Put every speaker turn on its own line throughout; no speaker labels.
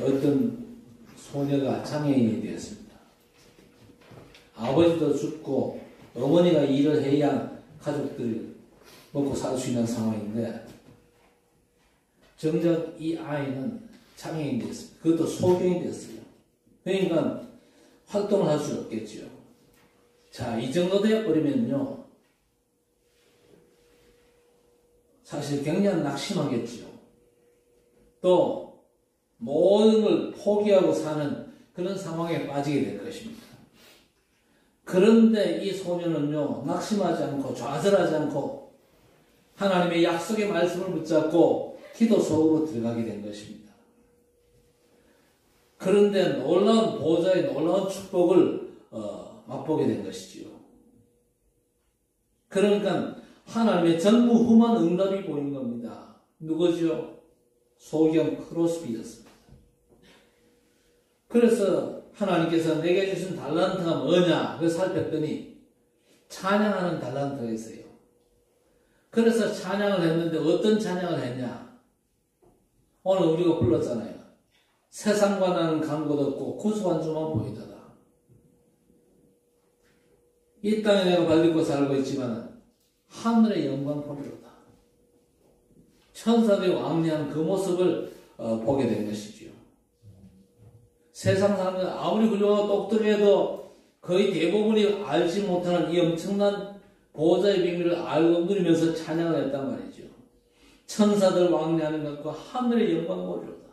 어떤 소녀가 장애인이 되었습니다. 아버지도 죽고 어머니가 일을 해야 가족들이 먹고 살 수 있는 상황인데 정작 이 아이는 장애인이 되었습니다. 그것도 소경이 되었어요. 그러니까 활동을 할 수 없겠죠. 자, 이 정도 되어버리면요, 사실 굉장히 낙심하겠죠. 또 모든 걸 포기하고 사는 그런 상황에 빠지게 될 것입니다. 그런데 이 소녀는요, 낙심하지 않고 좌절하지 않고 하나님의 약속의 말씀을 붙잡고 기도 속으로 들어가게 된 것입니다. 그런데 놀라운 보좌의 놀라운 축복을 맛보게 된 것이지요. 그러니까 하나님의 전무후무한 응답이 보인 겁니다. 누구죠? 소경 크로스비였습니다. 그래서 하나님께서 내게 주신 달란트가 뭐냐? 그걸 살폈더니 찬양하는 달란트가 있어요. 그래서 찬양을 했는데 어떤 찬양을 했냐? 오늘 우리가 불렀잖아요. 세상과 나는 간 곳 없고 구속한 주만 보이더라. 이 땅에 내가 발딛고 살고 있지만 하늘의 영광 보리로다. 천사들이 왕래한 그 모습을 보게 된 것이지요. 세상 사람들 아무리 훌륭하고 똑똑해도 거의 대부분이 알지 못하는 이 엄청난 보호자의 비밀을 알고 누리면서 찬양을 했단 말이죠. 천사들 왕래하는 것과 하늘의 영광 보리로다.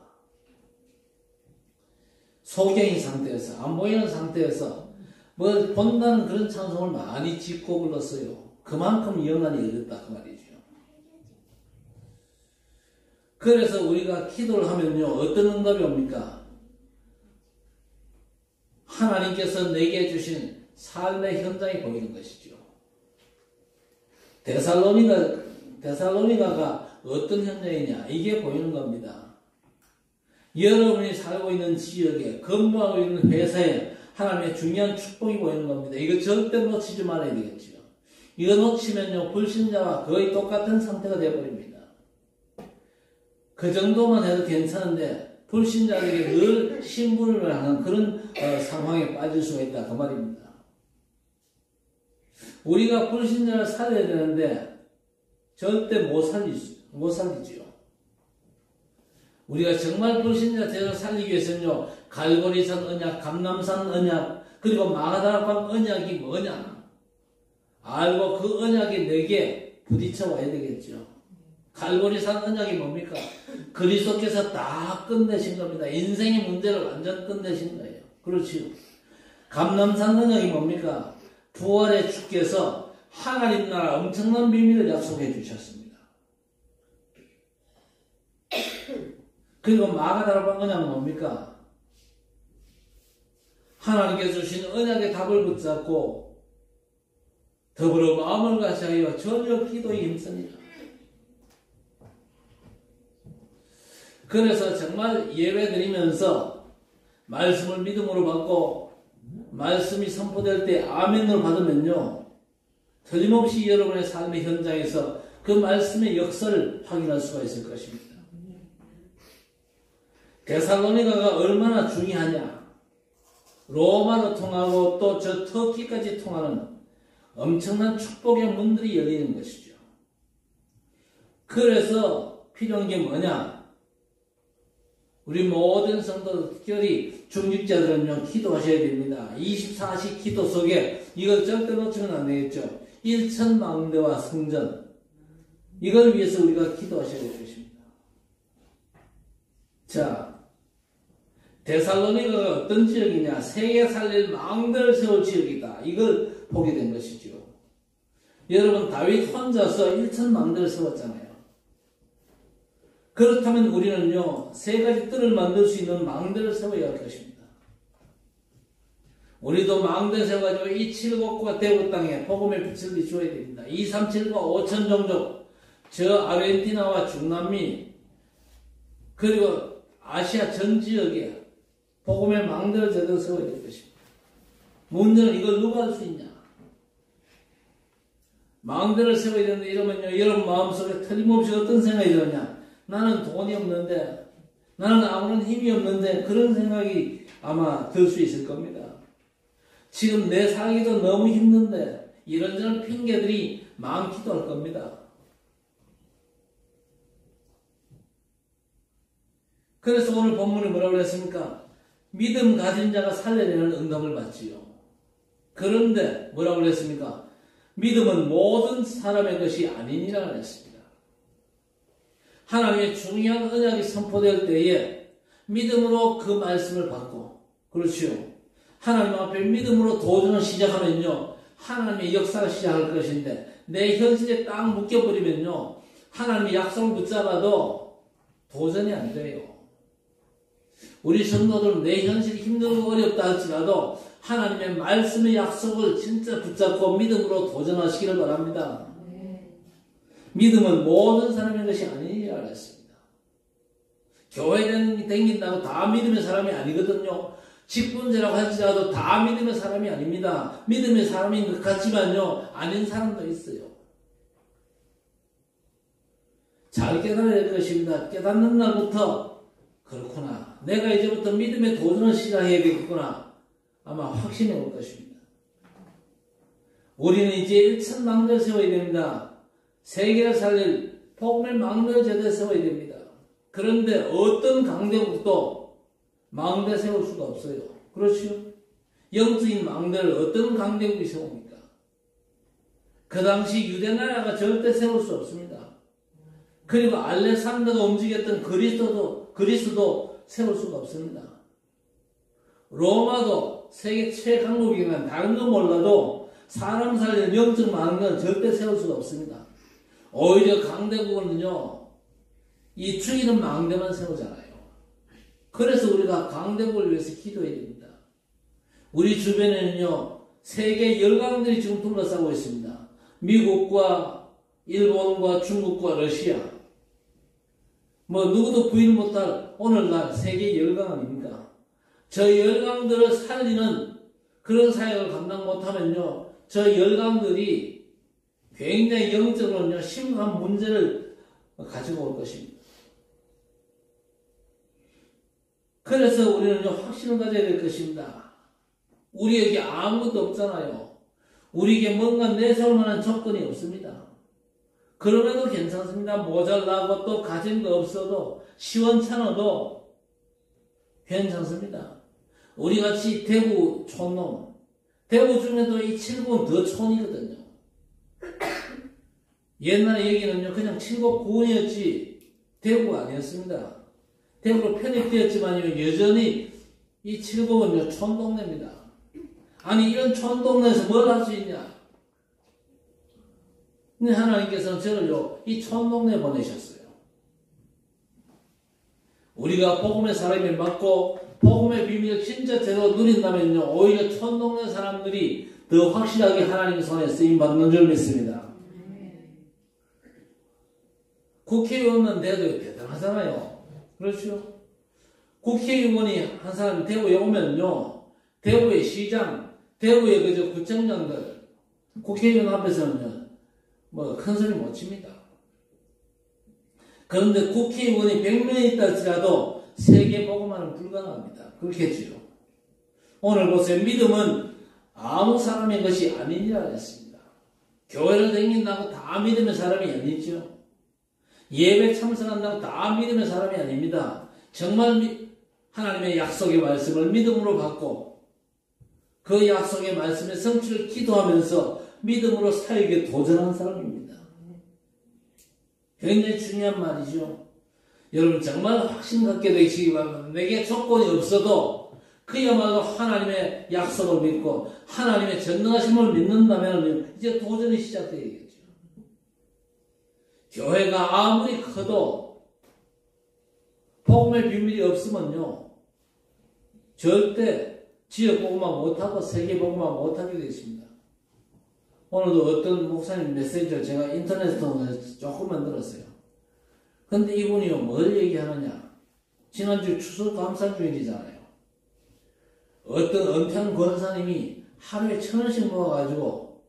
소경인 상태에서, 안 보이는 상태에서 뭘 본다는 그런 찬송을 많이 짓고 불렀어요. 그만큼 영안이 열렸다 그 말이죠. 그래서 우리가 기도를 하면요, 어떤 응답이 옵니까? 하나님께서 내게 주신 삶의 현장이 보이는 것이죠. 데살로니가가 어떤 현장이냐, 이게 보이는 겁니다. 여러분이 살고 있는 지역에, 근무하고 있는 회사에 하나님의 중요한 축복이 보이는 겁니다. 이거 절대 놓치지 말아야 되겠죠. 이거 놓치면요, 불신자와 거의 똑같은 상태가 되어버립니다. 그 정도만 해도 괜찮은데 불신자들에게 늘 심부름을 하는 그런 상황에 빠질 수가 있다 그 말입니다. 우리가 불신자를 살려야 되는데 절대 못 살리지요. 우리가 정말 불신자 제대로 살리기 위해서는요, 갈보리산 언약, 감람산 언약, 그리고 마가다락방 언약이 뭐냐 알고 그 언약이 내게 부딪혀 와야 되겠죠. 갈보리산 언약이 뭡니까? 그리스도께서 다 끝내신 겁니다. 인생의 문제를 완전 끝내신 거예요. 그렇지요. 감람산 언약이 뭡니까? 부활의 주께서 하나님 나라 엄청난 비밀을 약속해 주셨습니다. 그리고 마가다락방 언약은 뭡니까? 하나님께서 주신 언약의 답을 붙잡고 더불어 마음을 같이 하여 전혀 기도에 힘씁니다. 그래서 정말 예배 드리면서 말씀을 믿음으로 받고 말씀이 선포될 때 아멘으로 받으면요, 틀림없이 여러분의 삶의 현장에서 그 말씀의 역사를 확인할 수가 있을 것입니다. 데살로니가가 얼마나 중요하냐. 로마로 통하고 또 저 터키까지 통하는 엄청난 축복의 문들이 열리는 것이죠. 그래서 필요한 게 뭐냐? 우리 모든 성도, 특별히 중직자들은요, 기도하셔야 됩니다. 24시 기도 속에 이걸 절대 놓치면 안 되겠죠. 1천망대와 성전, 이걸 위해서 우리가 기도하셔야 될 것입니다. 자, 데살로니가가 어떤 지역이냐? 세계 살릴 망대를 세울 지역이다. 이걸 보게 된 것이죠. 여러분, 다윗 혼자서 1천망대를 세웠잖아요. 그렇다면 우리는요, 세 가지 뜰을 만들 수 있는 망대를 세워야 할 것입니다. 우리도 망대 세워가지고 이 칠곡과 대구 땅에 복음의 빛을 비추어야 됩니다. 237과 5천 종족, 저 아르헨티나와 중남미, 그리고 아시아 전 지역에 복음의 망대를 제대로 세워야 될 것입니다. 문제는 이걸 누가 할 수 있냐? 망대를 세워야 되는데 이러면요, 여러분 마음속에 틀림없이 어떤 생각이 들었냐? 나는 돈이 없는데 나는 아무런 힘이 없는데 그런 생각이 아마 들 수 있을 겁니다. 지금 내 살기도 너무 힘든데 이런저런 핑계들이 많기도 할 겁니다. 그래서 오늘 본문에 뭐라고 했습니까? 믿음 가진 자가 살려내는 응답을 받지요. 그런데 뭐라고 했습니까? 믿음은 모든 사람의 것이 아니니라 했습니다. 하나님의 중요한 언약이 선포될 때에 믿음으로 그 말씀을 받고, 그렇지요. 하나님 앞에 믿음으로 도전을 시작하면요, 하나님의 역사가 시작할 것인데, 내 현실에 딱 묶여버리면요, 하나님의 약속을 붙잡아도 도전이 안 돼요. 우리 성도들은 내 현실이 힘들고 어렵다 할지라도 하나님의 말씀의 약속을 진짜 붙잡고 믿음으로 도전하시기를 바랍니다. 믿음은 모든 사람의 것이 아니라 했습니다. 교회 다닌다고 다 믿음의 사람이 아니거든요. 직분자라고 할지라도 다 믿음의 사람이 아닙니다. 믿음의 사람인 것 같지만요, 아닌 사람도 있어요. 잘 깨달아야 될 것입니다. 깨닫는 날부터 그렇구나, 내가 이제부터 믿음의 도전을 시작해야겠구나, 아마 확신이 올 것입니다. 우리는 이제 일천 망대를 세워야 됩니다. 세계를 살릴 복음의 망대를 제대로 세워야 됩니다. 그런데 어떤 강대국도 망대 세울 수가 없어요. 그렇죠? 영적인 망대를 어떤 강대국이 세웁니까? 그 당시 유대나라가 절대 세울 수 없습니다. 그리고 알렉산더가 움직였던 그리스도 세울 수가 없습니다. 로마도 세계 최강국이지만 다른 건 몰라도 사람 살릴 영적 망대는 절대 세울 수가 없습니다. 오히려 강대국은요, 이 죽이는 망대만 세우잖아요. 그래서 우리가 강대국을 위해서 기도해야 됩니다. 우리 주변에는요, 세계 열강들이 지금 둘러싸고 있습니다. 미국과 일본과 중국과 러시아, 누구도 부인 못할 오늘날 세계 열강 아닙니까? 저 열강들을 살리는 그런 사역을 감당 못하면요, 저 열강들이 굉장히 영적으로는요, 심각한 문제를 가지고 올 것입니다. 그래서 우리는요, 확신을 가져야 될 것입니다. 우리에게 아무것도 없잖아요. 우리에게 뭔가 내세울 만한 조건이 없습니다. 그럼에도 괜찮습니다. 모자라고 또 가진 거 없어도 시원찮아도 괜찮습니다. 우리같이 대구 촌놈, 대구 중에도 이 칠곡은 더 촌이거든요. 옛날 얘기는요, 그냥 칠곡 구원이었지 대구가 아니었습니다. 대구로 편입되었지만요, 여전히 이 칠곡은요, 촌동네입니다. 아니, 이런 촌동네에서 뭘 할 수 있냐? 근데 하나님께서는 저를요, 이 촌동네에 보내셨어요. 우리가 복음의 사람이 맞고 복음의 비밀을 진짜 제대로 누린다면요, 오히려 촌동네 사람들이 더 확실하게 하나님의 손에 쓰임받는 줄 믿습니다. 국회의원은 돼도 대단하잖아요. 그렇죠? 국회의원이 한 사람이 대구에 오면요, 대구의 시장, 대구의 그저 구청장들, 국회의원 앞에서는요, 큰 소리 못 칩니다. 그런데 국회의원이 100명이 있다 할지라도 세계 복음화는 불가능합니다. 그렇게 했죠. 오늘 보세요. 믿음은 아무 사람의 것이 아니니라 했습니다. 교회를 다닌다고 다 믿음의 사람이 아니죠. 예배 참석한다고 다 믿음의 사람이 아닙니다. 정말 하나님의 약속의 말씀을 믿음으로 받고 그 약속의 말씀의 성취를 기도하면서 믿음으로 사역에 도전한 사람입니다. 굉장히 중요한 말이죠. 여러분 정말 확신 갖게 되시기 바랍니다. 내게 조건이 없어도 그야말로 하나님의 약속을 믿고 하나님의 전능하심을 믿는다면 이제 도전이 시작되겠죠. 교회가 아무리 커도 복음의 비밀이 없으면요, 절대 지역 복음화 못하고 세계 복음화 못하게 되십니다. 오늘도 어떤 목사님 메시지를 제가 인터넷에 통해서 조금만 들었어요. 근데 이분이요, 뭘 얘기하느냐. 지난주 추수감사주일이잖아요. 어떤 은퇴한 권사님이 하루에 1,000원씩 모아가지고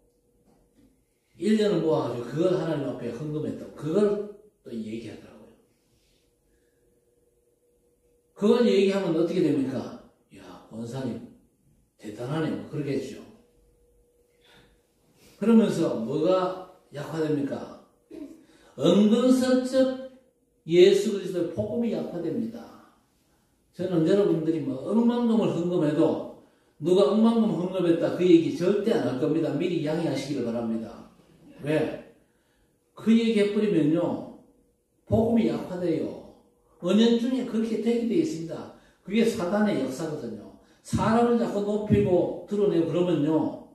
1년을 모아가지고 그걸 하나님 앞에 헌금했다고. 그걸 또 얘기하더라고요. 그걸 얘기하면 어떻게 됩니까? 야, 권사님 대단하네, 뭐 그러겠죠. 그러면서 뭐가 약화됩니까? 은근슬쩍 예수 그리스도의 복음이 약화됩니다. 저는 여러분들이 뭐 억만금을 헌금해도 누가 억만금 헌금했다 그 얘기 절대 안 할 겁니다. 미리 양해하시기를 바랍니다. 왜? 그 얘기 해버리면요 복음이 약화돼요. 은연중에 그렇게 되게 되어 있습니다. 그게 사단의 역사거든요. 사람을 자꾸 높이고 드러내고 그러면요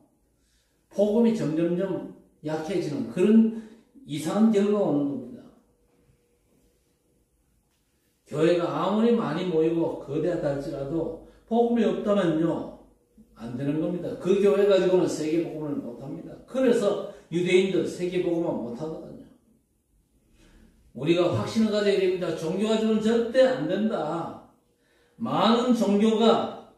복음이 점점점 약해지는 그런 이상한 결과가 오는 겁니다. 교회가 아무리 많이 모이고 거대하다 할지라도 복음이 없다면요 안 되는 겁니다. 그 교회 가지고는 세계복음을 못합니다. 그래서 유대인들 세계복음을 못하거든요. 우리가 확신을 가져야 됩니다. 종교 가지고는 절대 안 된다. 많은 종교가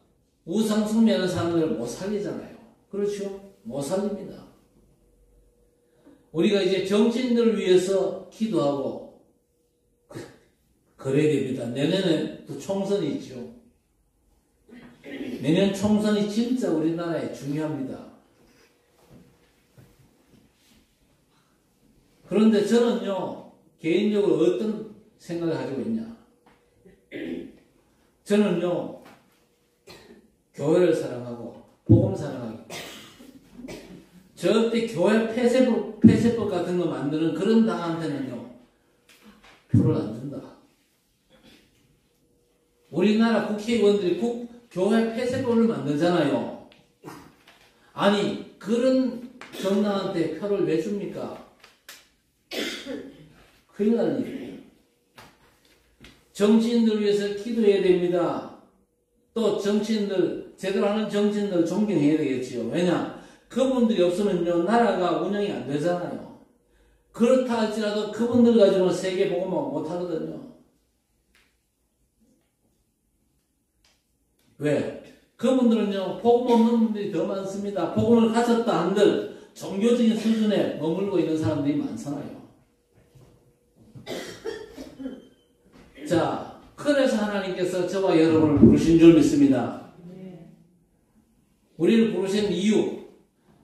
우상 숭배하는 사람들을 못 살리잖아요. 그렇죠? 못 살립니다. 우리가 이제 정치인들을 위해서 기도하고 그래야 됩니다. 내년에 또 총선이 있죠. 내년 총선이 진짜 우리나라에 중요합니다. 그런데 저는요 개인적으로 어떤 생각을 가지고 있냐. 저는요 교회를 사랑하고 복음 사랑하고 절대 교회 폐쇄법 같은 거 만드는 그런 당한테는요 표를 안 준다. 우리나라 국회의원들이 교회 폐쇄법을 만들잖아요. 아니 그런 정당한테 표를 왜 줍니까? 큰일 날 일이에요. 정치인들 위해서 기도해야 됩니다. 또 정치인들 제대로 하는 정치인들 존경해야 되겠지요. 왜냐? 그분들이 없으면요 나라가 운영이 안 되잖아요. 그렇다 할지라도 그분들 가지고는 세계 복음을 못 하거든요. 왜? 그분들은요 복음 없는 분들이 더 많습니다. 복음을 가졌다 한들 종교적인 수준에 머물고 있는 사람들이 많잖아요. 자, 그래서 하나님께서 저와 여러분을 부르신 줄 믿습니다. 우리를 부르신 이유,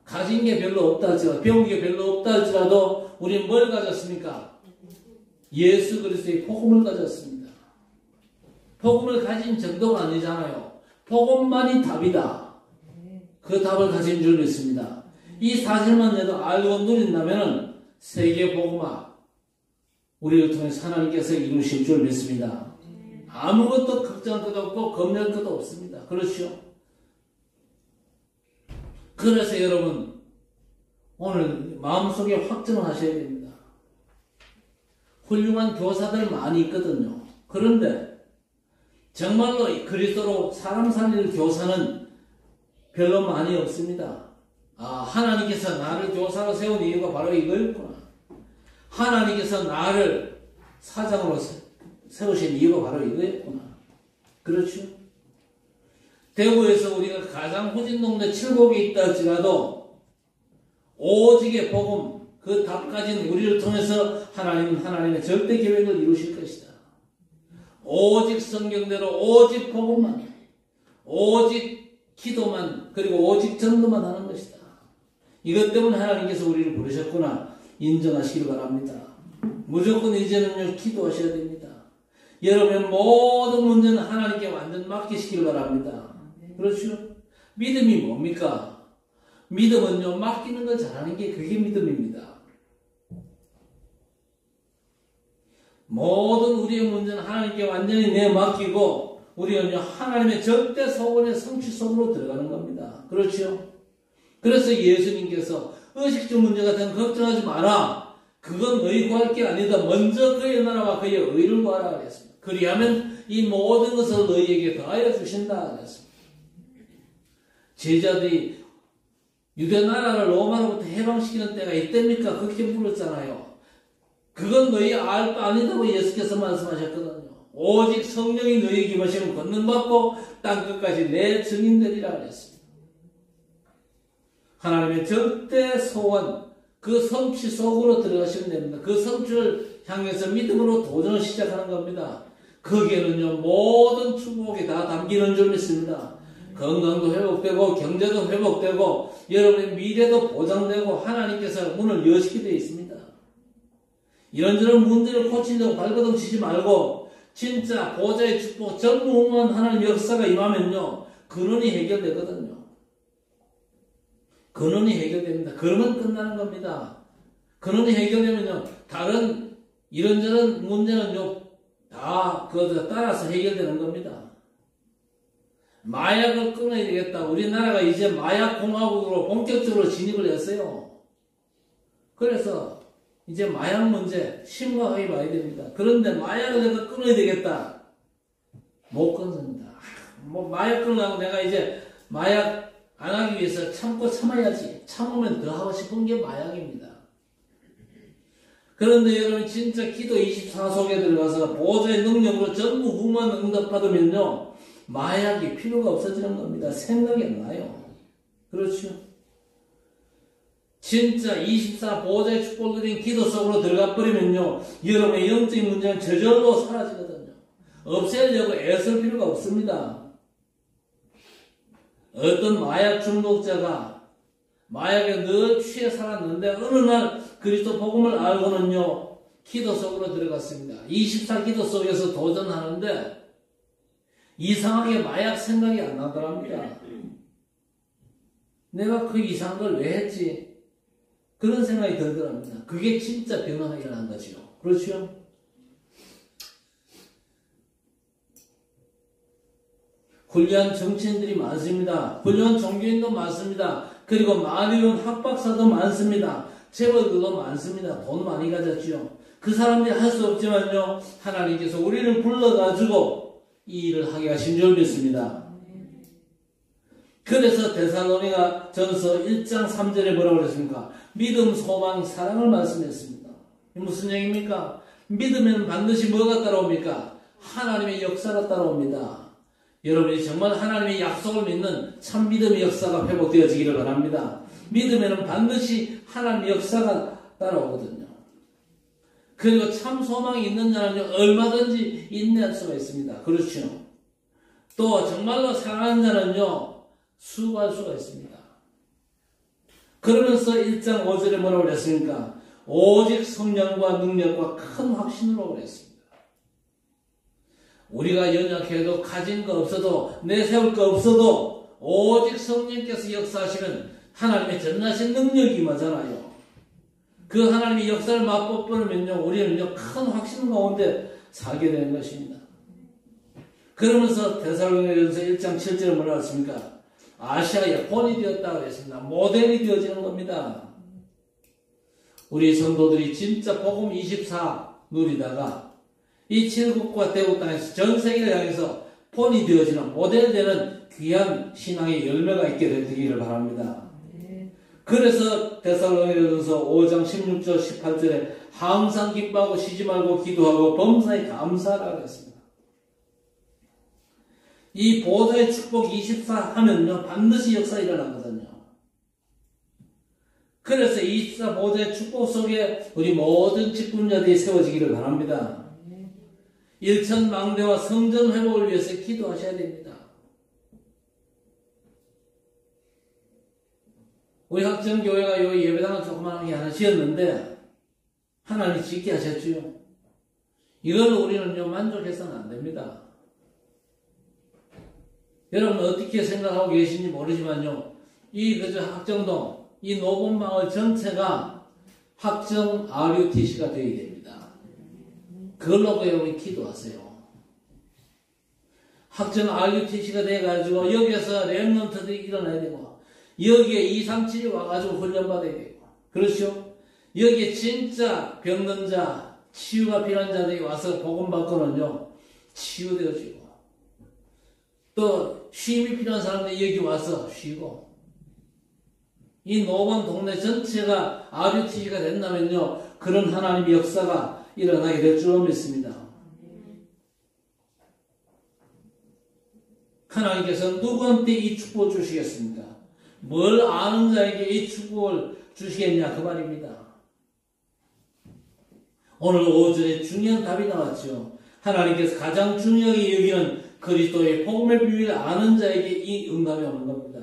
가진 게 별로 없다 할지라도, 배운 게 별로 없다 할지라도 우리는 뭘 가졌습니까? 예수 그리스도의 복음을 가졌습니다. 복음을 가진 정도가 아니잖아요. 복음만이 답이다. 그 답을 가진 줄 믿습니다. 이 사실만 내도 알고 누린다면 세계 복음화 우리를 통해서 하나님께서 이루실 줄 믿습니다. 아무것도 걱정할 것도 없고 겁낼 것도 없습니다. 그렇죠? 그래서 여러분 오늘 마음속에 확정을 하셔야 됩니다. 훌륭한 교사들 많이 있거든요. 그런데 정말로 그리스도로 사람 살릴 교사는 별로 많이 없습니다. 하나님께서 나를 교사로 세운 이유가 바로 이거였구나. 하나님께서 나를 사장으로 세우신 이유가 바로 이거였구나. 그렇죠? 대구에서 우리가 가장 후진 동네 칠곡이 있다 할지라도 오직의 복음, 그 답 가진 우리를 통해서 하나님은 하나님의 절대 계획을 이루실 것이다. 오직 성경대로 오직 복음만, 오직 기도만, 그리고 오직 전도만 하는 것이다. 이것 때문에 하나님께서 우리를 부르셨구나 인정하시길 바랍니다. 무조건 이제는요 기도하셔야 됩니다. 여러분의 모든 문제는 하나님께 완전 맡기시길 바랍니다. 그렇죠? 믿음이 뭡니까? 믿음은요 맡기는 걸 잘하는 게 그게 믿음입니다. 모든 우리의 문제는 하나님께 완전히 내맡기고 우리는요 하나님의 절대 소원의 성취 속으로 들어가는 겁니다. 그렇죠? 그래서 예수님께서 의식주 문제 같은 거 걱정하지 마라. 그건 너희 구할 게 아니다. 먼저 그의 나라와 그의 의를 구하라 그랬습니다. 그리하면 이 모든 것을 너희에게 더하여 주신다 그랬습니다. 제자들이 유대 나라를 로마로부터 해방시키는 때가 있답니까? 그렇게 물었잖아요. 그건 너희 알 바 아니다고 예수께서 말씀하셨거든요. 오직 성령이 너희에게 임하시면 권능받고 땅끝까지 내 증인되리라 그랬습니다. 하나님의 절대 소원, 그 성취 속으로 들어가시면 됩니다. 그 성취를 향해서 믿음으로 도전을 시작하는 겁니다. 거기에는요 모든 축복이 다 담기는 줄 믿습니다. 건강도 회복되고 경제도 회복되고 여러분의 미래도 보장되고 하나님께서 문을 여시게 되어 있습니다. 이런저런 문제를 고치려고 발버둥 치지 말고 진짜 보좌의 축복 전무후무한 하나님의 역사가 임하면요 근원이 해결되거든요. 근원이 해결됩니다. 그러면 끝나는 겁니다. 근원이 해결되면요 다른 이런저런 문제는요 다 그것에 따라서 해결되는 겁니다. 마약을 끊어야 되겠다. 우리나라가 이제 마약 공화국으로 본격적으로 진입을 했어요. 그래서 이제 마약 문제 심각하게 봐야 됩니다. 그런데 마약을 내가 끊어야 되겠다. 못 끊습니다. 뭐 마약 끊으려고 내가 이제 마약 안 하기 위해서 참고 참아야지. 참으면 더 하고 싶은 게 마약입니다. 그런데 여러분 진짜 기도 24 속에 들어가서 보좌의 능력으로 전무후무한 응답받으면요 마약이 필요가 없어지는 겁니다. 생각이 안 나요. 그렇죠? 진짜 24 보좌의 축복을 드린 기도 속으로 들어가 버리면요 여러분의 영적인 문제는 저절로 사라지거든요. 없애려고 애쓸 필요가 없습니다. 어떤 마약 중독자가 마약에 늘 취해 살았는데 어느 날 그리스도 복음을 알고는요 기도 속으로 들어갔습니다. 24 기도 속에서 도전하는데 이상하게 마약 생각이 안 나더랍니다. 내가 그 이상한 걸 왜 했지? 그런 생각이 들더랍니다. 그게 진짜 변화가 일어난 거죠. 그렇죠? 훌륭한 정치인들이 많습니다. 훌륭한 종교인도 많습니다. 그리고 많은 학박사도 많습니다. 재벌들도 많습니다. 돈 많이 가졌죠. 그 사람들이 할 수 없지만요 하나님께서 우리를 불러가지고 이 일을 하게 하신 줄 믿습니다. 그래서 데살로니가 전서 1장 3절에 뭐라고 그랬습니까? 믿음, 소망, 사랑을 말씀했습니다. 무슨 얘기입니까? 믿으면 반드시 뭐가 따라옵니까? 하나님의 역사가 따라옵니다. 여러분이 정말 하나님의 약속을 믿는 참 믿음의 역사가 회복되어지기를 바랍니다. 믿으면 반드시 하나님의 역사가 따라오거든요. 그리고 참 소망이 있는 자는 얼마든지 인내할 수가 있습니다. 그렇죠? 또 정말로 사랑하는 자는요 수고할 수가 있습니다. 그러면서 1장 5절에 뭐라고 그랬습니까? 오직 성령과 능력과 큰 확신으로 그랬습니다. 우리가 연약해도 가진 거 없어도 내세울 거 없어도 오직 성령께서 역사하시는 하나님의 전능하신 능력이 임하잖아요. 그 하나님의 역사를 맛보면요 우리는요 큰 확신 가운데 살게 되는 것입니다. 그러면서 데살로니가전서 1장 7절에 뭐라고 했습니까? 아시아의 본이 되었다고 했습니다. 모델이 되어지는 겁니다. 우리 성도들이 진짜 복음 24 누리다가 이 칠국과 대국 땅에서 전 세계를 향해서 본이 되어지는 모델되는 귀한 신앙의 열매가 있게 되기를 바랍니다. 그래서 데살로니가전서 5장 16절 18절에 항상 기뻐하고 쉬지 말고 기도하고 범사에 감사하라고 했습니다. 이 보좌의 축복 24 하면요 반드시 역사 일어나거든요. 그래서 24 보좌의 축복 속에 우리 모든 직분자들이 세워지기를 바랍니다. 일천망대와 성전 회복을 위해서 기도하셔야 됩니다. 우리 학정교회가 요 예배당을 조그마하게 하나 지었는데 하나님이 짓게 하셨지요. 이걸로 우리는요 만족해서는 안 됩니다. 여러분 어떻게 생각하고 계신지 모르지만요 이 그저 학정동 이 노본마을 전체가 학정 RUTC가 되어야 됩니다. 그걸로 여러분이 기도하세요. 학정 RUTC가 돼가지고 여기에서 랩런트들이 일어나야 되고 여기에 237이 와가지고 훈련받아야 되고 그렇죠? 여기에 진짜 병든 자 치유가 필요한 자들이 와서 복음 받고는요 치유되어지고 또 쉼이 필요한 사람들이 여기 와서 쉬고 이 노원 동네 전체가 RUTC가 된다면요 그런 하나님의 역사가 일어나게 될 줄 믿습니다. 하나님께서 누구한테 이 축복을 주시겠습니까? 뭘 아는 자에게 이 축복을 주시겠냐 그 말입니다. 오늘 5절에 중요한 답이 나왔죠. 하나님께서 가장 중요하게 여기는 그리스도의 복음의 비밀을 아는 자에게 이 응답이 오는 겁니다.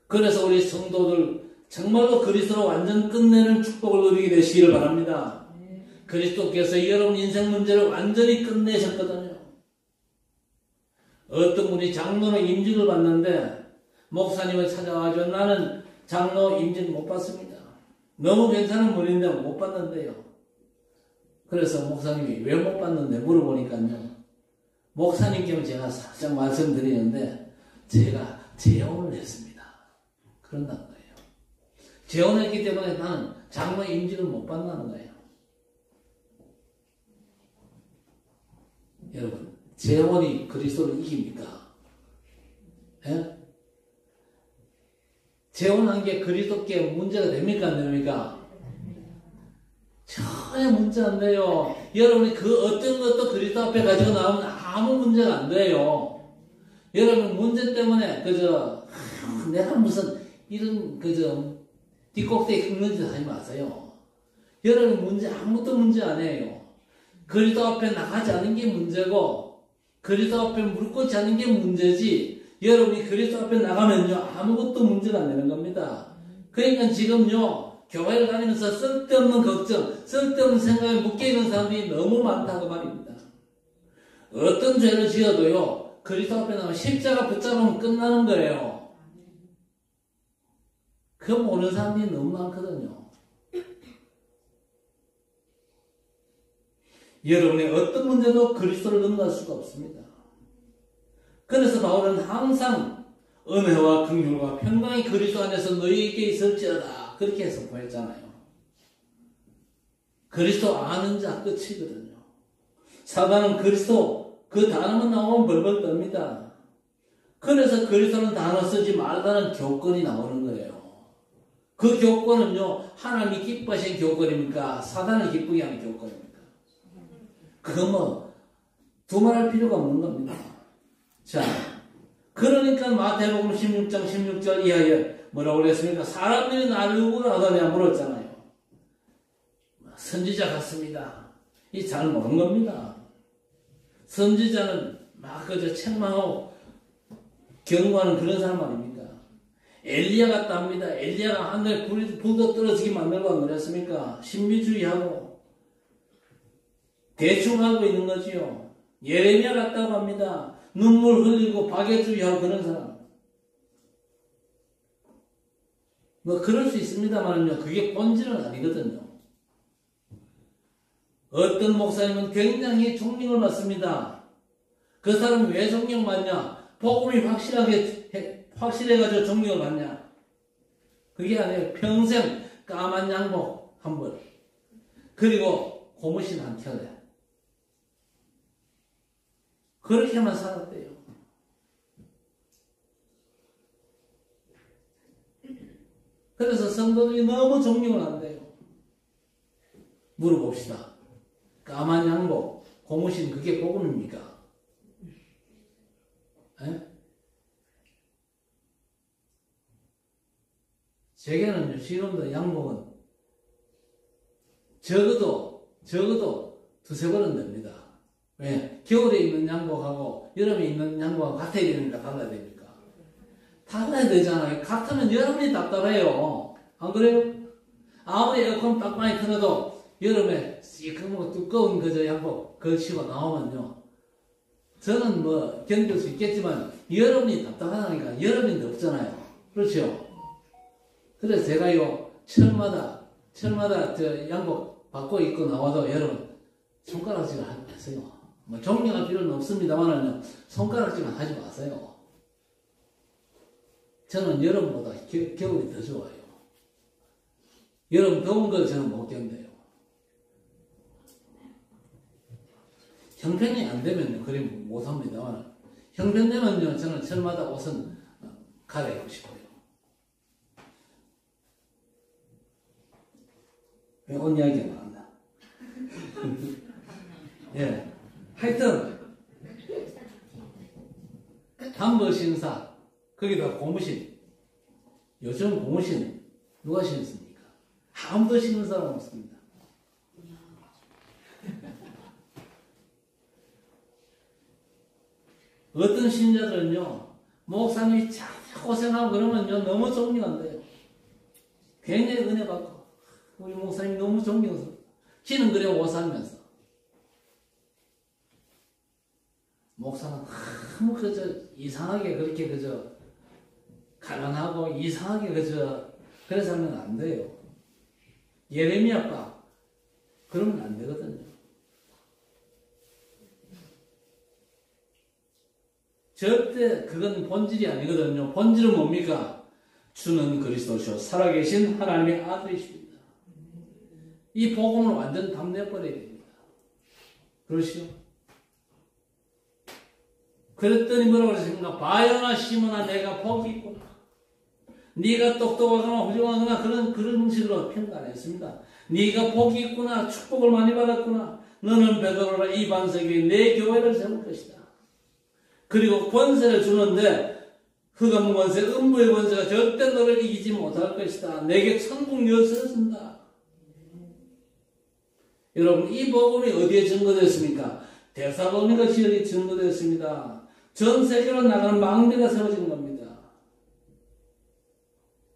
그래서 우리 성도들 정말로 그리스도로 완전 끝내는 축복을 누리게 되시기를 바랍니다. 그리스도께서 여러분 인생 문제를 완전히 끝내셨거든요. 어떤 분이 장로는 임직을 받는데 목사님을 찾아와가지고 나는 장로 임직 못 받습니다. 너무 괜찮은 분인데 못 받는데요. 그래서 목사님이 왜 못 받는데 물어보니까요. 목사님께 제가 살짝 말씀드리는데 제가 재혼을 했습니다. 그런다는 거예요. 재혼했기 때문에 나는 장로 임직을 못 받는다는 거예요. 여러분, 재혼이 그리스도를 이깁니까? 예? 재혼한 게 그리스도께 문제가 됩니까? 안 됩니까? 전혀 문제 안 돼요. 여러분이 그 어떤 것도 그리스도 앞에 가지고 나오면 아무 문제가 안 돼요. 여러분 문제 때문에 내가 무슨 이런 뒷꼭대기 긁는 짓 하지 마세요. 여러분 문제 아무것도 문제 아니에요. 그리스도 앞에 나가지 않은 게 문제고 그리스도 앞에 무릎 꿇지 않은 게 문제지. 여러분이 그리스도 앞에 나가면요 아무것도 문제가 안 되는 겁니다. 그러니까 지금요 교회를 다니면서 쓸데없는 걱정, 쓸데없는 생각에 묶여있는 사람들이 너무 많다고 말입니다. 어떤 죄를 지어도요 그리스도 앞에 나가면 십자가 붙잡으면 끝나는 거예요. 그거 모르는 사람들이 너무 많거든요. 여러분의 어떤 문제도 그리스도를 넘어갈 수가 없습니다. 그래서 바울은 항상 은혜와 긍휼과 평강이 그리스도 안에서 너희에게 있을지어다 그렇게 해서 보였잖아요. 그리스도 아는 자 끝이거든요. 사단은 그리스도 그 단어만 나오면 벌벌 떱니다. 그래서 그리스도는 단어 쓰지 말라는 교권이 나오는 거예요. 그 교권은요 하나님이 기뻐하신 교권입니까? 사단을 기쁘게 하는 교권입니까? 그거 두말할 필요가 없는 겁니다. 자, 그러니까 마태복음 16장 16절 이하에 뭐라고 그랬습니까? 사람들이 나를 누구로 하더냐 물었잖아요. 선지자 같습니다. 이 잘 모르는 겁니다. 선지자는 막 책망하고 경고하는 그런 사람 아닙니까? 엘리야 같다 합니다. 엘리야가 하늘에 불도 떨어지게 만들고 안 그랬습니까? 신비주의하고 대충 하고 있는 거지요. 예레미야 같다고 합니다. 눈물 흘리고 박애주의하고 그런 사람. 뭐 그럴 수 있습니다만요. 그게 본질은 아니거든요. 어떤 목사님은 굉장히 존경을 받습니다. 그 사람은 왜 존경받냐? 복음이 확실해가지고 존경을 받냐? 그게 아니에요. 평생 까만 양복 한 벌. 그리고 고무신 한 켤레. 그렇게만 살았대요. 그래서 성도들이 너무 존경을 한대요. 물어봅시다. 까만 양복, 고무신 그게 복음입니까? 에? 제게는요, 지금도 양복은 적어도 두세 벌은 됩니다. 왜? 겨울에 입는 양복하고 여름에 입는 양복하고 같아야 되니까 달라야 됩니까? 달라야 되잖아요. 같으면 여러분이 답답해요. 안 그래요? 아무리 에어컨 빡빡이 틀어도 여름에 시커멓고 두꺼운 양복 걸치고 나오면요. 저는 뭐 견딜 수 있겠지만 여러분이 답답하다니까 여러분이 덥잖아요. 그렇죠? 그래서 제가요 철마다 양복 바꿔 입고 나와도 여러분 손가락질을 하지 마세요. 뭐 존경할 필요는 없습니다만 손가락질은 하지 마세요. 저는 여름보다 겨울이 더 좋아요. 여름 더운 걸 저는 못 견뎌요. 형편이 안 되면 그리 못합니다만 형편되면요 저는 철마다 옷은 갈아입고 싶어요. 왜 옷 이야기가 나온다. 예. 하여튼 단벌 신사 거기다 고무신. 요즘 고무신 누가 신습니까? 아무도 신는 사람 없습니다. 어떤 신자들은요, 목사님이 참 고생하고 그러면요, 너무 존경한대요. 굉장히 은혜 받고, 우리 목사님 너무 존경스러워. 지는 그래 옷 살면서. 목사는 너무 그저 이상하게 그렇게 그저 가난하고 이상하게 그저 그래서 하면 안 돼요. 예레미야가 그러면 안 되거든요. 절대 그건 본질이 아니거든요. 본질은 뭡니까? 주는 그리스도시요 살아계신 하나님의 아들이십니다. 이 복음을 완전 담내버려야 됩니다. 그러시오? 그랬더니 뭐라고 그랬습니까? 바요나 시몬아 내가 복이 있구나. 네가 똑똑하거나 훌륭하거나 그런 식으로 평가 안 했습니다. 네가 복이 있구나. 축복을 많이 받았구나. 너는 베드로라 이 반석에 내 교회를 세울 것이다. 그리고 권세를 주는데 흑암 권세, 음부의 권세가 절대 너를 이기지 못할 것이다. 내게 천국 열쇠를 준다. 여러분 이 복음이 어디에 증거됐습니까? 데살로니가 지역에 증거됐습니다. 전 세계로 나가는 망대가 세워진 겁니다.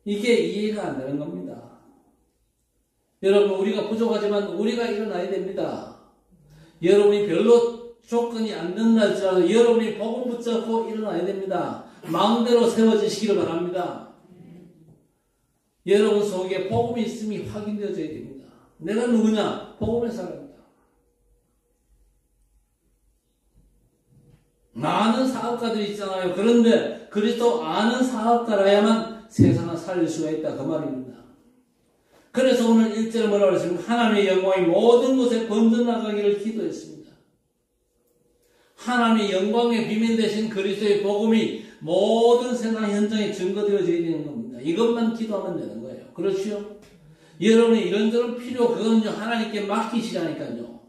이게 이해가 안 되는 겁니다. 여러분 우리가 부족하지만 우리가 일어나야 됩니다. 여러분이 별로 조건이 안 된다 할지라도 여러분이 복음 붙잡고 일어나야 됩니다. 마음대로 세워지시기를 바랍니다. 여러분 속에 복음이 있음이 확인되어져야 됩니다. 내가 누구냐? 복음의 사람입니다. 많은 사업가들이 있잖아요. 그런데 그리스도 아는 사업가라야만 세상을 살릴 수가 있다. 그 말입니다. 그래서 오늘 1절에 뭐라고 했습니까? 하나님의 영광이 모든 곳에 번져나가기를 기도했습니다. 하나님의 영광의 비밀 대신 그리스도의 복음이 모든 세상 현장에 증거되어져야 되는 겁니다. 이것만 기도하면 되는 거예요. 그렇죠? 여러분이 이런저런 필요 그거는요 하나님께 맡기시라니까요.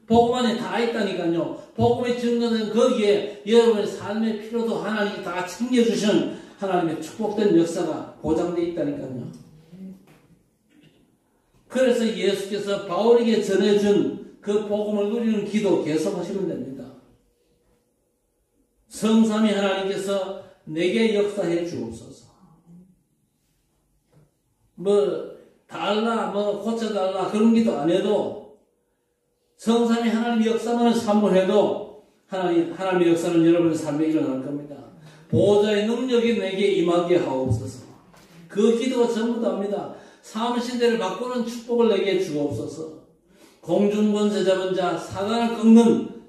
복음 안에 다 있다니까요. 복음의 증거는 거기에 여러분의 삶의 필요도 하나님이 다 챙겨주신 하나님의 축복된 역사가 보장되어 있다니까요. 그래서 예수께서 바울에게 전해준 그 복음을 누리는 기도 계속하시면 됩니다. 성삼위 하나님께서 내게 역사해 주옵소서. 달라, 고쳐달라, 그런 기도 안 해도 성삼위 하나님의 역사만을 사모해도 하나님의 역사는 여러분의 삶에 일어날 겁니다. 보호자의 능력이 내게 임하게 하옵소서. 그 기도가 전부 다입니다. 사무신대를 바꾸는 축복을 내게 주옵소서. 공중권세 잡은 자, 사단을 꺾는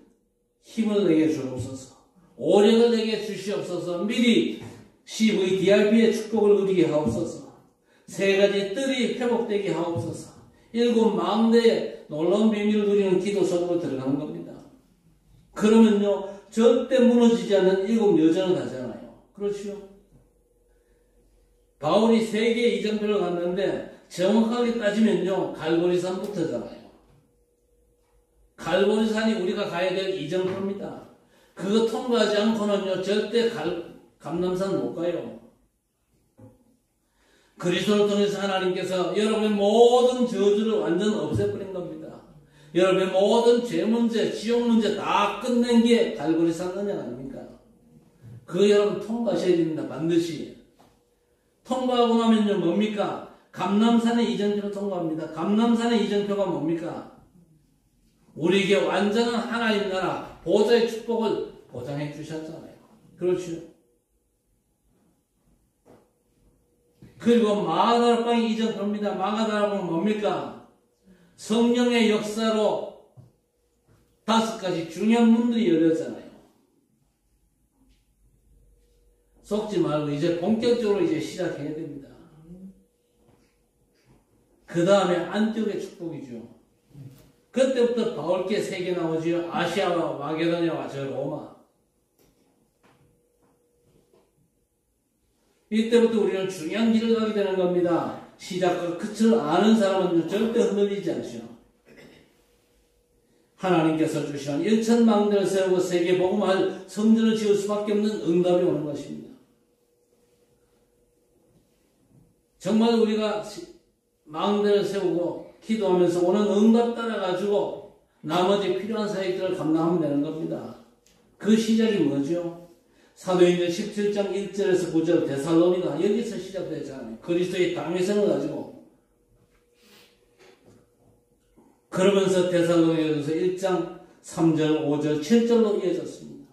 힘을 내게 주옵소서. 오력을 내게 주시옵소서. 미리 CVDRP의 축복을 누리게 하옵소서. 세 가지 뜰이 회복되게 하옵소서. 7 망대의 놀라운 비밀을 누리는 기도 속으로 들어가는 겁니다. 그러면요 절대 무너지지 않는 7 여정을 가잖아요. 그렇죠? 바울이 세계 이정표를 갔는데 정확하게 따지면요 갈보리산부터잖아요. 갈보리산이 우리가 가야 될 이정표입니다. 그거 통과하지 않고는요 절대 감람산 못 가요. 그리스도를 통해서 하나님께서 여러분의 모든 저주를 완전 없애버린 겁니다. 여러분의 모든 죄 문제, 지옥 문제 다 끝낸 게 갈보리산 언약 아닙니까? 그거 여러분 통과하셔야 됩니다. 반드시. 통과하고 나면요 뭡니까? 감람산의 이정표를 통과합니다. 감람산의 이정표가 뭡니까? 우리에게 완전한 하나님 나라 보좌의 축복을 보장해 주셨잖아요. 그렇죠? 그리고 마가다락방이 이정표입니다. 마가다락방은 뭡니까? 성령의 역사로 5가지 중요한 문들이 열렸잖아요. 속지 말고 이제 본격적으로 이제 시작해야 됩니다. 그 다음에 안티옥의 축복이죠. 그때부터 바울께 3개 나오죠. 아시아와 마게도냐와 저 로마. 이때부터 우리는 중요한 길을 가게 되는 겁니다. 시작과 끝을 아는 사람은 절대 흔들리지 않죠. 하나님께서 주시는 1,000망대를 세우고 세계 복음할 성전을 지을 수밖에 없는 응답이 오는 것입니다. 정말 우리가 망대를 세우고 기도하면서 오는 응답 따라가지고 나머지 필요한 사역들을 감당하면 되는 겁니다. 그 시작이 뭐죠? 사도행전 17장 1절에서 9절 데살로니가 여기서 시작되잖아요. 그리스도의 당위성을 가지고. 그러면서 데살로니가서 1장 3절, 5절, 7절로 이어졌습니다.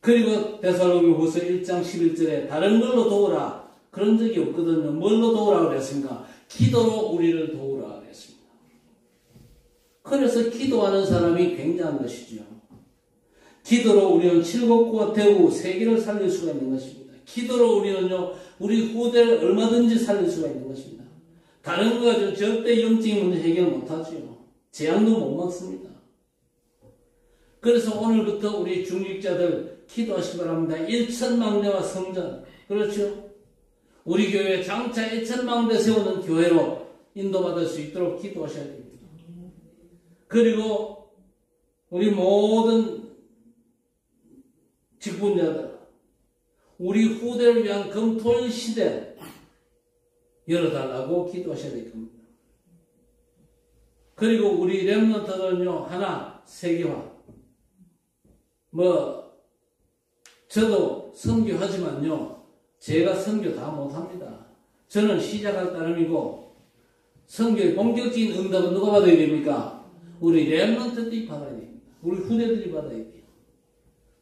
그리고 데살로니가후서 1장 11절에 다른 걸로 도우라 그런 적이 없거든요. 뭘로 도우라 그랬습니까? 기도로 우리를 도우라 그랬습니다. 그래서 기도하는 사람이 굉장한 것이죠. 기도로 우리는 칠곡과 대구 세계를 살릴 수가 있는 것입니다. 기도로 우리는요 우리 후대를 얼마든지 살릴 수가 있는 것입니다. 다른 거 가지고 절대 영적인 문제 해결 못하지요. 재앙도 못 막습니다. 그래서 오늘부터 우리 중직자들 기도하시기 바랍니다. 1천망대와 성전, 그렇죠? 우리 교회 장차 1천망대 세우는 교회로 인도받을 수 있도록 기도하셔야 됩니다. 그리고 우리 모든 직분자들, 우리 후대를 위한 검토일 시대 열어달라고 기도하셔야 될 겁니다. 그리고 우리 렘넌트들은요 하나 세계화. 저도 선교하지만요 제가 선교 다 못합니다. 저는 시작할 따름이고 선교의 본격적인 응답은 누가 받아야 됩니까? 우리 렘넌트들이 받아야 됩니다. 우리 후대들이 받아야 돼요.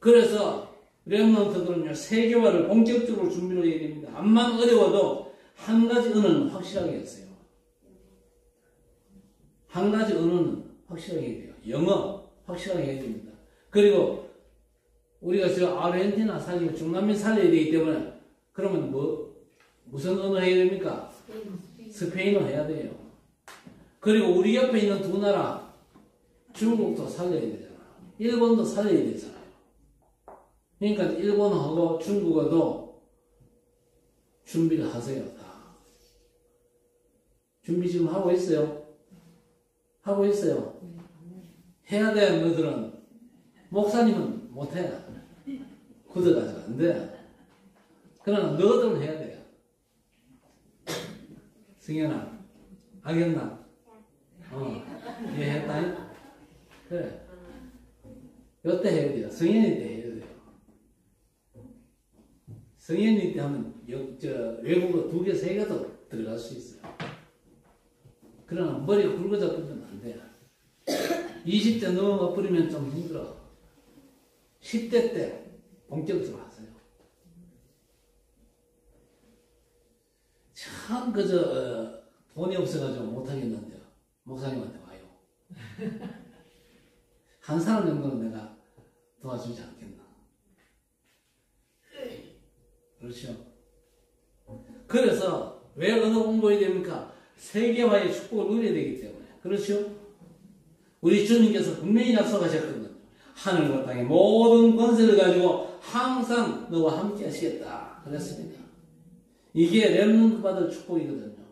그래서 렘넌트들은요 세계화를 본격적으로 준비를 해야 됩니다. 암만 어려워도 한 가지 언어는 확실하게 했어요. 한 가지 언어는 확실하게 해야 돼요. 영어 확실하게 해야 됩니다. 그리고 우리가 저 아르헨티나 살리고 중남미 살려야 되기 때문에 그러면 무슨 언어 해야 됩니까? 스페인어 해야 돼요. 그리고 우리 옆에 있는 두 나라 중국도 살려야 되잖아요. 일본도 살려야 되잖아요. 그러니까 일본어하고 중국어도 준비를 하세요. 다. 준비 지금 하고 있어요. 하고 있어요. 해야 돼. 너희들은. 목사님은 못해. 굳어가지고 안 돼. 그러나 너희들은 해야 돼요. 승현아, 알겠나? 이해했다? 그래. 요때 해야 돼요. 성현이 때 해야 돼요. 성현이 때 하면 외국어 2개, 3개도 들어갈 수 있어요. 그러나 머리가 굵어져 버리면 안 돼요. 20대 넘어가 버리면 좀 힘들어. 10대 때 본격적으로 하세요. 참 돈이 없어가지고 못하겠는데요. 목사님한테 와요. 한 사람 정도는 내가 도와주지 않겠나. 그렇죠. 그래서 왜 언어 공부해야 됩니까? 세계화의 축복을 누려야 되기 때문에. 그렇죠. 우리 주님께서 분명히 약속하셨거든요. 하늘과 땅의 모든 권세를 가지고 항상 너와 함께 하시겠다 그랬습니다. 이게 렘넌트 받을 축복이거든요.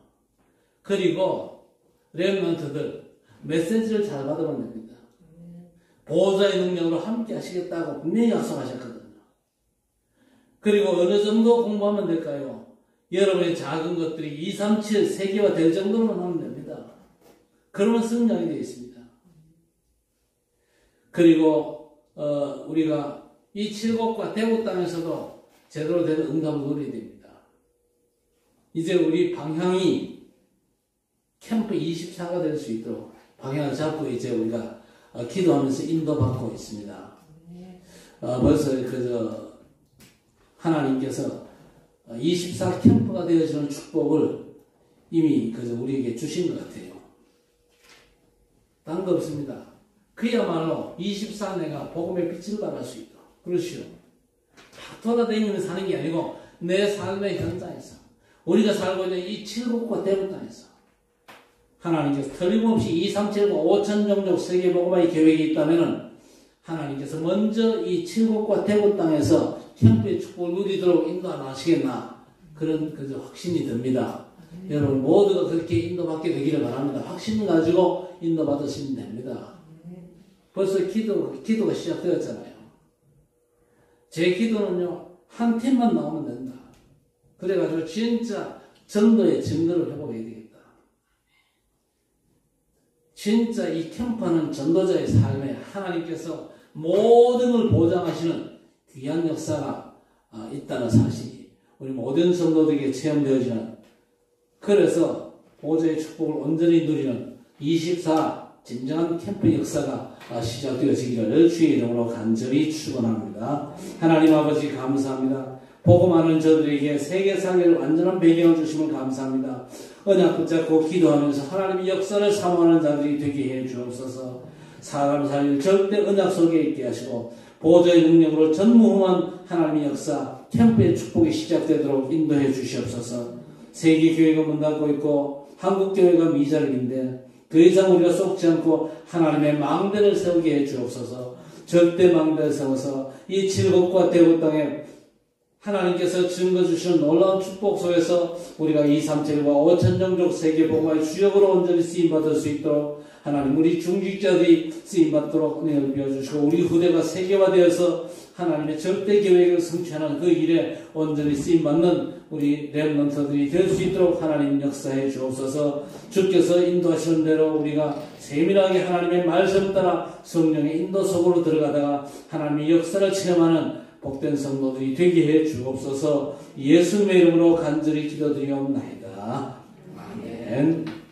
그리고 렘넌트들 메시지를 잘 받으면 됩니다. 보호자의 능력으로 함께 하시겠다고 분명히 약속하셨거든요. 그리고 어느 정도 공부하면 될까요? 여러분의 작은 것들이 2, 3, 7 세계화 될 정도로만 하면 됩니다. 그러면 성장이 되어 있습니다. 그리고 우리가 이 칠곡과 대구 땅에서도 제대로 된 응답을 누려야 됩니다. 이제 우리 방향이 캠프 24가 될 수 있도록 방향을 잡고 이제 우리가 기도하면서 인도받고 있습니다. 벌써 하나님께서 24 캠프가 되어지는 축복을 이미 우리에게 주신 것 같아요. 딴 거 없습니다. 그야말로 24내가 복음의 빛을 발할 수 있도록. 그렇죠. 돌아다니면서 사는 게 아니고 내 삶의 현장에서 우리가 살고 있는 이 칠곡과 대구 땅에서 하나님께서 틀림없이 2, 3, 7, 5천 종족 세계 복음화의 계획이 있다면 하나님께서 먼저 이 칠곡과 대구 땅에서 캠프의 축복을 누리도록 인도 안 하시겠나 그런 확신이 듭니다. 여러분 모두가 그렇게 인도받게 되기를 바랍니다. 확신 가지고 인도받으시면 됩니다. 벌써 기도가 시작되었잖아요. 제 기도는요, 한 팀만 나오면 된다. 그래가지고 진짜 전도의 증거를 회복해야 되겠다. 진짜 이 캠프하는 전도자의 삶에 하나님께서 모든 걸 보장하시는 귀한 역사가 있다는 사실이 우리 모든 성도들에게 체험되어지는, 그래서 보좌의 축복을 온전히 누리는 24 진정한 캠프 역사가 시작되어지기를 주의 이름으로 간절히 축원합니다. 하나님 아버지 감사합니다. 복음하는 저들에게 세계사회를 완전한 배경을 주시면 감사합니다. 언약 붙잡고 기도하면서 하나님의 역사를 사모하는 자들이 되게 해 주옵소서. 사람 살릴 절대 언약 속에 있게 하시고 보좌의 능력으로 전무후무한 하나님의 역사, 캠프의 축복이 시작되도록 인도해 주시옵소서. 세계교회가 문 닫고 있고 한국교회가 미자립인데 더 이상 우리가 속지 않고 하나님의 망대를 세우게 해 주옵소서. 절대 망대를 세워서 이 칠곡과 대구 땅에 하나님께서 증거 주시는 놀라운 축복 속에서 우리가 237과 5천종족 세계복음화의 주역으로 온전히 쓰임받을 수 있도록 하나님, 우리 중직자들이 쓰임받도록 은혜를 비워주시고 우리 후대가 세계화되어서 하나님의 절대 계획을 성취하는 그 일에 온전히 쓰임받는 우리 렘넌트들이 될 수 있도록 하나님 역사해 주옵소서. 주께서 인도하시는 대로 우리가 세밀하게 하나님의 말씀 따라 성령의 인도 속으로 들어가다가 하나님의 역사를 체험하는 복된 성도들이 되게 해 주옵소서. 예수님의 이름으로 간절히 기도드리옵나이다. 아멘.